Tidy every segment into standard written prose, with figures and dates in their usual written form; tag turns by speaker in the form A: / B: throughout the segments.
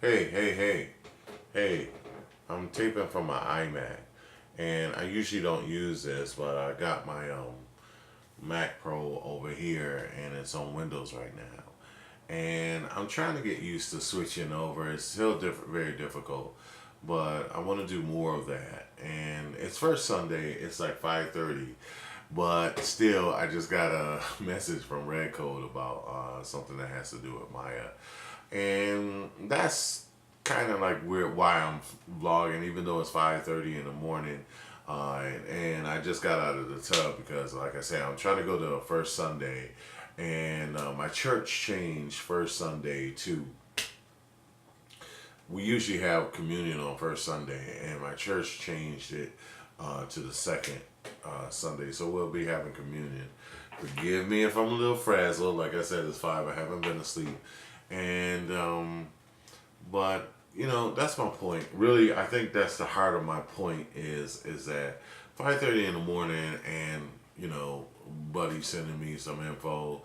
A: Hey, I'm taping from my iMac, and I usually don't use this, but I got my Mac Pro over here, and it's on Windows right now. And I'm trying to get used to switching over. It's still very difficult, but I want to do more of that. And it's first Sunday. It's like 5:30, but still, I just got a message from Red Code about something that has to do with Maya, and that's kind of like weird why I'm vlogging, even though it's 5:30 in the morning. And I just got out of the tub because, like I said, I'm trying to go to the first Sunday, and my church changed first Sunday to. We usually have communion on first Sunday, and my church changed it to the second Sunday, so we'll be having communion. Forgive me if I'm a little frazzled. Like I said, it's 5. I haven't been asleep, and but that's my point. Really, I think that's the heart of my point is that 5:30 in the morning, and buddy sending me some info,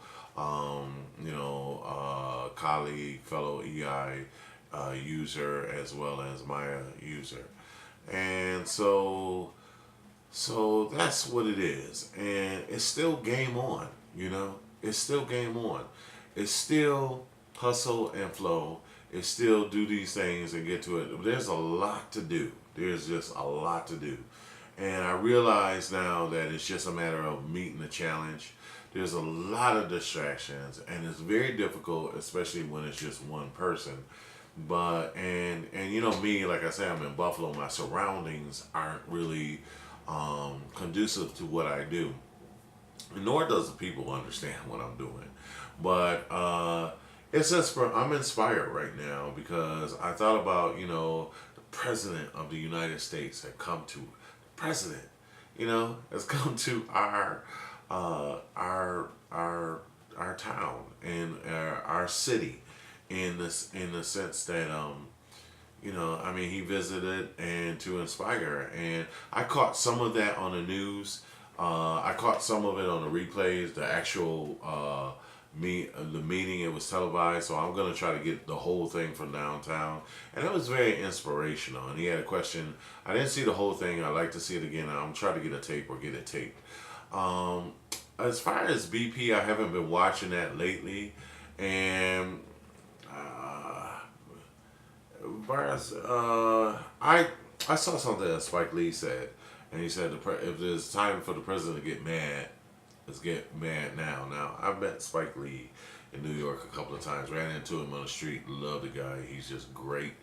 A: colleague, fellow EI user as well as my user, and so that's what it is, and it's still game on. It's still game on. It's still hustle and flow. It's still do these things and get to it. There's a lot to do. There's just a lot to do, and I realize now that it's just a matter of meeting the challenge. There's a lot of distractions, and it's very difficult, especially when it's just one person. But and me, like I said, I'm in Buffalo. My surroundings aren't really conducive to what I do, nor does the people understand what I'm doing. But it's just I'm inspired right now because I thought about the president of the United States had come to president, has come to uh, our our our town and our city in the sense that I mean, he visited and to inspire. And I caught some of that on the news. I caught some of it on the replays, the actual the meeting. It was televised, so I'm gonna try to get the whole thing from downtown. And it was very inspirational. And he had a question. I didn't see the whole thing. I'd like to see it again. I'm trying to get a tape or get it taped. Um, as far as BP, I haven't been watching that lately, and uh, Bars, I saw something that Spike Lee said, and he said if there's time for the president to get mad, let's get mad now. Now I met Spike Lee in New York a couple of times. Ran into him on the street. Love the guy. He's just great,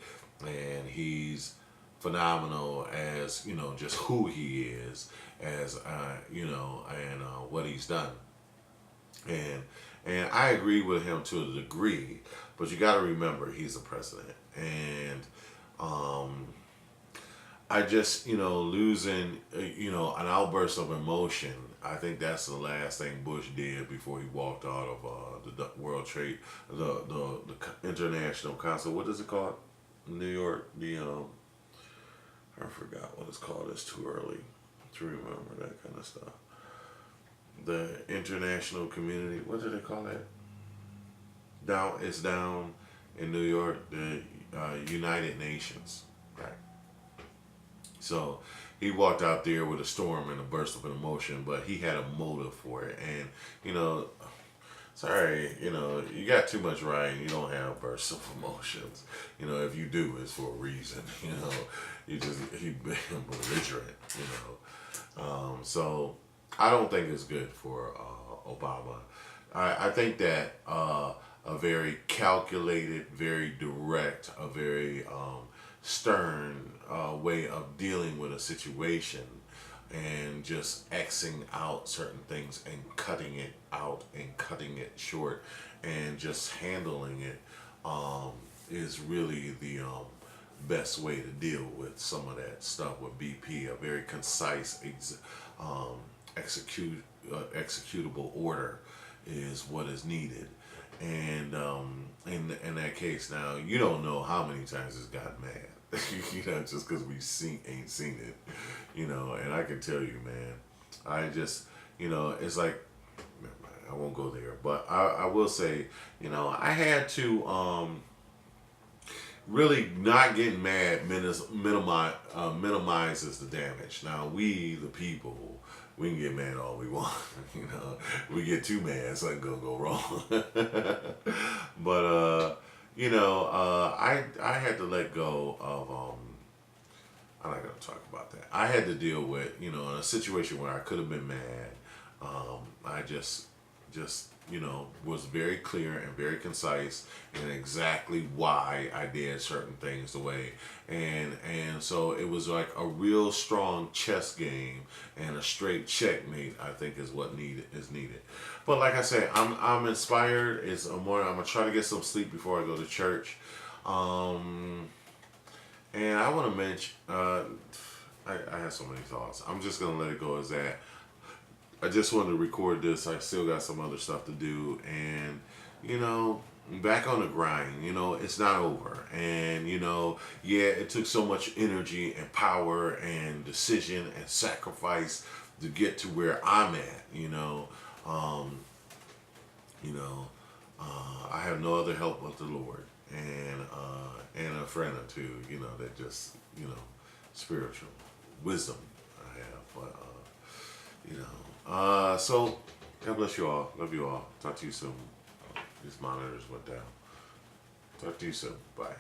A: and he's phenomenal as just who he is as and what he's done. And and I agree with him to a degree, but you got to remember he's a president, and um, I just losing an outburst of emotion. I think that's the last thing Bush did before he walked out of the World Trade, the International Council. What is it called? New York. I forgot what it's called. It's too early to remember that kind of stuff. The international community. What do they call that? Down. It's down in New York. The United Nations. Right. So he walked out there with a storm and a burst of emotion, but he had a motive for it. And you know, sorry, you got too much right. You don't have bursts of emotions. If you do, it's for a reason. You just he being belligerent. So I don't think it's good for Obama. I think that a very calculated, very direct, a very stern way of dealing with a situation and just Xing out certain things and cutting it out and cutting it short and just handling it is really the best way to deal with some of that stuff with BP. A very concise, um, executable order is what is needed. And in that case, now you don't know how many times it's got mad. Just because we ain't seen it, And I can tell you, man, I just, it's like I won't go there, but I will say, I had to really not getting mad minimizes the damage. Now we, the people, we can get mad all we want. You know, we get too mad, something gonna go wrong. But I had to let go of. I'm not gonna talk about that. I had to deal with, in a situation where I could have been mad. I just was very clear and very concise in exactly why I did certain things the way, and so it was like a real strong chess game and a straight checkmate. I think is what needed. But like I said, I'm inspired. I'm gonna try to get some sleep before I go to church. And I want to mention, I have so many thoughts. I'm just gonna let it go as that. I just wanted to record this. I still got some other stuff to do, and you know, back on the grind. It's not over, and yeah, it took so much energy and power and decision and sacrifice to get to where I'm at. Um, you know, I have no other help but the Lord, and a friend or two. That just spiritual wisdom I have, but so God bless you all. Love you all. Talk to you soon. These monitors went down. Talk to you soon. Bye.